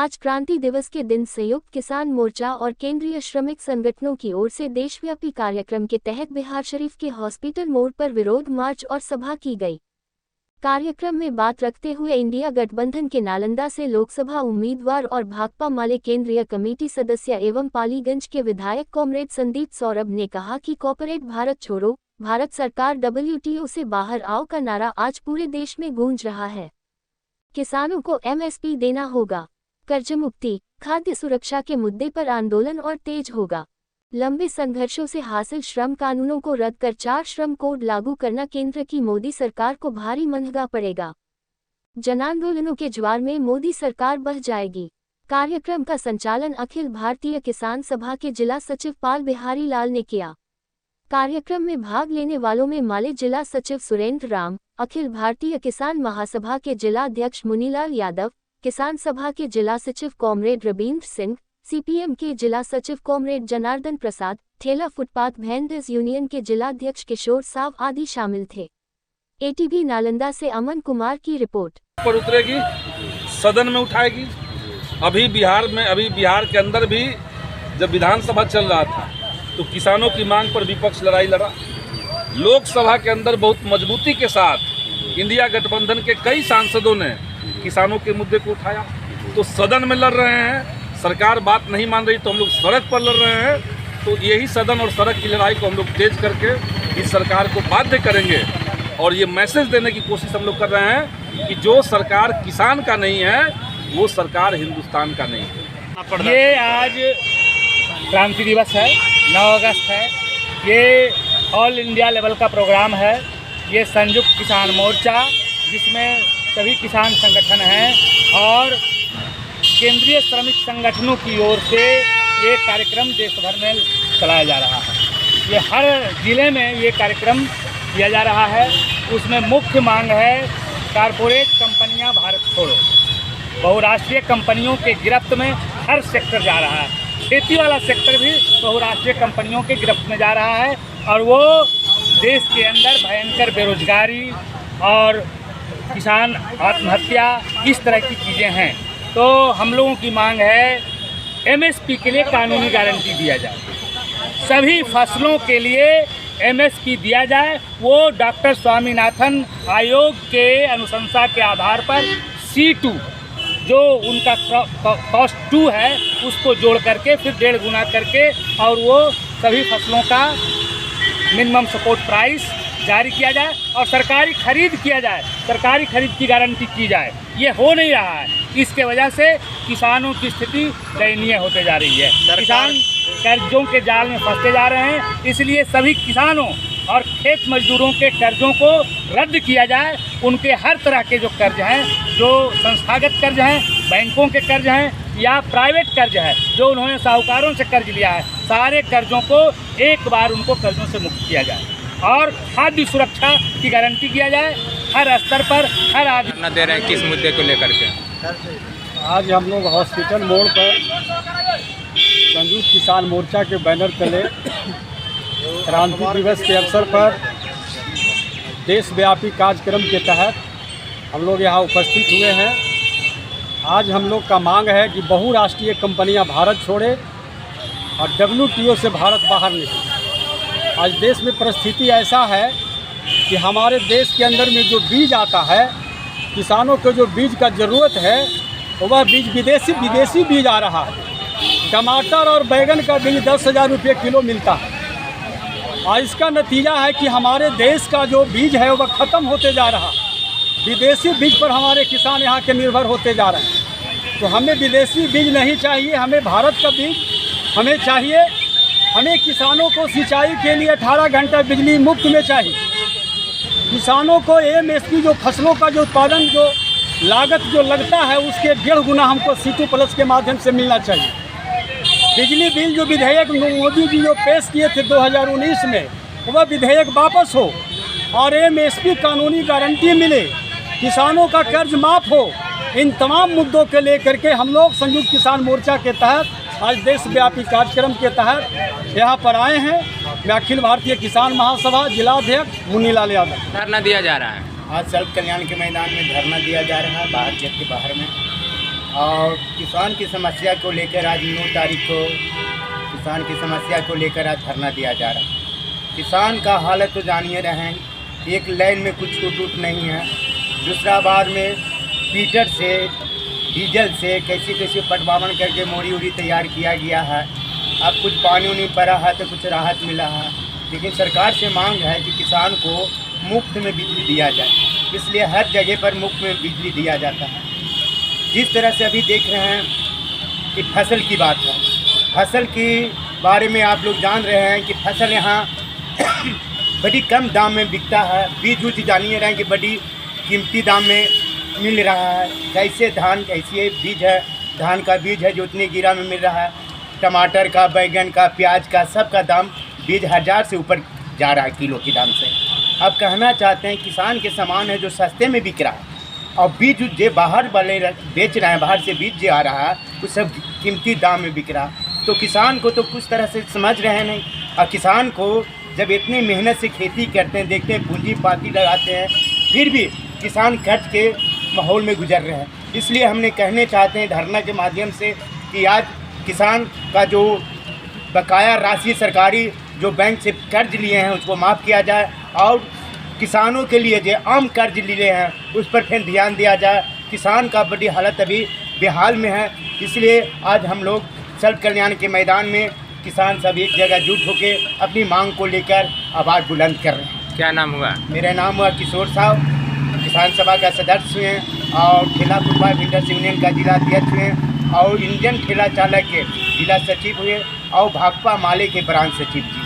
आज क्रांति दिवस के दिन संयुक्त किसान मोर्चा और केंद्रीय श्रमिक संगठनों की ओर से देशव्यापी कार्यक्रम के तहत बिहारशरीफ के हॉस्पिटल मोड़ पर विरोध मार्च और सभा की गई। कार्यक्रम में बात रखते हुए इंडिया गठबंधन के नालंदा से लोकसभा उम्मीदवार और भाकपा माले केंद्रीय कमेटी सदस्य एवं पालीगंज के विधायक कॉमरेड संदीप सौरभ ने कहा कि कॉर्पोरेट भारत छोड़ो, भारत सरकार WTO से बाहर आओ का नारा आज पूरे देश में गूंज रहा है। किसानों को MSP देना होगा। कर्ज मुक्ति, खाद्य सुरक्षा के मुद्दे पर आंदोलन और तेज होगा। लंबे संघर्षों से हासिल श्रम कानूनों को रद्द कर 4 श्रम कोड लागू करना केंद्र की मोदी सरकार को भारी महंगा पड़ेगा। जनांदोलनों के ज्वार में मोदी सरकार बह जाएगी। कार्यक्रम का संचालन अखिल भारतीय किसान सभा के जिला सचिव पाल बिहारी लाल ने किया। कार्यक्रम में भाग लेने वालों में माले जिला सचिव सुरेंद्र राम, अखिल भारतीय किसान महासभा के जिला अध्यक्ष मुनीलाल यादव, किसान सभा के जिला सचिव कॉमरेड रविंद्र सिंह, CPM के जिला सचिव कॉमरेड जनार्दन प्रसाद, ठेला फुटपाथ वेंडर्स यूनियन के जिलाध्यक्ष किशोर साव आदि शामिल थे। ATV नालंदा से अमन कुमार की रिपोर्ट। पर उतरेगी, सदन में उठाएगी। अभी बिहार के अंदर भी जब विधानसभा चल रहा था तो किसानों की मांग पर विपक्ष लड़ाई लड़ा। लोकसभा के अंदर बहुत मजबूती के साथ इंडिया गठबंधन के कई सांसदों ने किसानों के मुद्दे को उठाया। तो सदन में लड़ रहे हैं, सरकार बात नहीं मान रही तो हम लोग सड़क पर लड़ रहे हैं। तो यही सदन और सड़क की लड़ाई को हम लोग तेज करके इस सरकार को बाध्य करेंगे और ये मैसेज देने की कोशिश हम लोग कर रहे हैं कि जो सरकार किसान का नहीं है वो सरकार हिंदुस्तान का नहीं है। ये आज क्रांति दिवस है, 9 अगस्त है। ये ऑल इंडिया लेवल का प्रोग्राम है। ये संयुक्त किसान मोर्चा जिसमें सभी किसान संगठन हैं और केंद्रीय श्रमिक संगठनों की ओर से ये कार्यक्रम देश भर में चलाया जा रहा है। ये हर जिले में ये कार्यक्रम किया जा रहा है। उसमें मुख्य मांग है कारपोरेट कंपनियां भारत छोड़ो। बहुराष्ट्रीय कंपनियों के गिरफ्त में हर सेक्टर जा रहा है। खेती वाला सेक्टर भी बहुराष्ट्रीय कंपनियों के गिरफ्त में जा रहा है और वो देश के अंदर भयंकर बेरोजगारी और किसान आत्महत्या इस तरह की चीज़ें हैं। तो हम लोगों की मांग है MSP के लिए कानूनी गारंटी दिया जाए। सभी फसलों के लिए MSP दिया जाए। वो डॉक्टर स्वामीनाथन आयोग के अनुशंसा के आधार पर C2 जो उनका कॉस्ट 2 है उसको जोड़ करके फिर 1.5 गुना करके और वो सभी फसलों का मिनिमम सपोर्ट प्राइस जारी किया जाए और सरकारी खरीद किया जाए, सरकारी खरीद की गारंटी की जाए। ये हो नहीं रहा है। इसके वजह से किसानों की स्थिति दयनीय होते जा रही है। किसान कर्जों के जाल में फंसते जा रहे हैं। इसलिए सभी किसानों और खेत मजदूरों के कर्जों को रद्द किया जाए। उनके हर तरह के जो कर्ज हैं, जो संस्थागत कर्ज हैं, बैंकों के कर्ज हैं या प्राइवेट कर्ज है जो उन्होंने साहूकारों से कर्ज लिया है, सारे कर्जों को एक बार उनको कर्जों से मुक्त किया जाए और खाद्य सुरक्षा की गारंटी किया जाए। हर स्तर पर हर आदमी दे रहे हैं। किस मुद्दे को लेकर के आज हम लोग हॉस्पिटल मोड़ पर संयुक्त किसान मोर्चा के बैनर तले क्रांति दिवस के अवसर पर देशव्यापी कार्यक्रम के तहत हम लोग यहाँ उपस्थित हुए हैं। आज हम लोग का मांग है कि बहुराष्ट्रीय कंपनियां भारत छोड़े और WTO से भारत बाहर निकले। आज देश में परिस्थिति ऐसा है कि हमारे देश के अंदर में जो बीज आता है, किसानों को जो बीज का ज़रूरत है वह बीज विदेशी बीज आ रहा है। टमाटर और बैंगन का बीज 10,000 रुपये किलो मिलता है और इसका नतीजा है कि हमारे देश का जो बीज है वह ख़त्म होते जा रहा है। विदेशी बीज पर हमारे किसान यहाँ के निर्भर होते जा रहे हैं। तो हमें विदेशी बीज नहीं चाहिए, हमें भारत का बीज हमें चाहिए। हमें किसानों को सिंचाई के लिए 18 घंटा बिजली मुफ्त में चाहिए। किसानों को MSP जो फसलों का जो उत्पादन जो लागत जो लगता है उसके 1.5 गुना हमको C2 प्लस के माध्यम से मिलना चाहिए। बिजली बिल जो विधेयक मोदी जी जो पेश किए थे 2019 में वह विधेयक वापस हो और MSP कानूनी गारंटी मिले, किसानों का कर्ज माफ़ हो। इन तमाम मुद्दों के लेकर के हम लोग संयुक्त किसान मोर्चा के तहत आज देशव्यापी कार्यक्रम के तहत यहाँ पर आए हैं। मैं अखिल भारतीय किसान महासभा जिलाध्यक्ष मुनीलाल यादव। धरना दिया जा रहा है। आज सड़क कल्याण के मैदान में धरना दिया जा रहा है, बाहर गेट के बाहर में। और किसान की समस्या को लेकर आज 9 तारीख को किसान की समस्या को लेकर आज धरना दिया जा रहा है। किसान का हालत तो जानिए रहे हैं, एक लाइन में कुछ टूट नहीं है, दूसरा बार में पीटर से डीजल से कैसे कैसे पटवावन करके मोरी उरी तैयार किया गया है। अब कुछ पानी नहीं पड़ा है तो कुछ राहत मिला है, लेकिन सरकार से मांग है कि किसान को मुफ्त में बिजली दिया जाए, इसलिए हर जगह पर मुफ्त में बिजली दिया जाता है। जिस तरह से अभी देख रहे हैं कि फसल की बात है, फसल के बारे में आप लोग जान रहे हैं कि फसल यहाँ बड़ी कम दाम में बिकता है। बीज उज जानिए रहे हैं कि बड़ी कीमती दाम में मिल रहा है। कैसे धान कैसे बीज है, धान का बीज है जो उतने गिरा में मिल रहा है, टमाटर का, बैगन का, प्याज का, सब का दाम बीज 1000 से ऊपर जा रहा है किलो के दाम से। अब कहना चाहते हैं किसान के सामान है जो सस्ते में बिक रहा है और बीज जो बाहर वाले बेच रहे हैं, बाहर से बीज जो आ रहा है वो सब कीमती दाम में बिक रहा है। तो किसान को तो कुछ तरह से समझ रहे हैं नहीं, और किसान को जब इतनी मेहनत से खेती करते हैं, देखते हैं पूंजी पाती लगाते हैं, फिर भी किसान कर्ज के माहौल में गुजर रहे हैं। इसलिए हमने कहने चाहते हैं धरना के माध्यम से कि आज किसान का जो बकाया राशि सरकारी जो बैंक से कर्ज लिए हैं उसको माफ़ किया जाए, और किसानों के लिए जो आम कर्ज लिए हैं उस पर फिर ध्यान दिया जाए। किसान का बड़ी हालत अभी बेहाल में है, इसलिए आज हम लोग सर्व कल्याण के मैदान में किसान सब एक जगह जुट होकर अपनी मांग को लेकर आवाज़ बुलंद कर रहे हैं। क्या नाम हुआ? मेरा नाम हुआ किशोर साहब, किसान सभा का सदस्य हैं और ठेला फुटपाथ बिल्डर्स यूनियन का जिला अध्यक्ष हैं और इंजन ठेला चालक के जिला सचिव हुए और भाकपा माले के ब्रांच सचिव जी।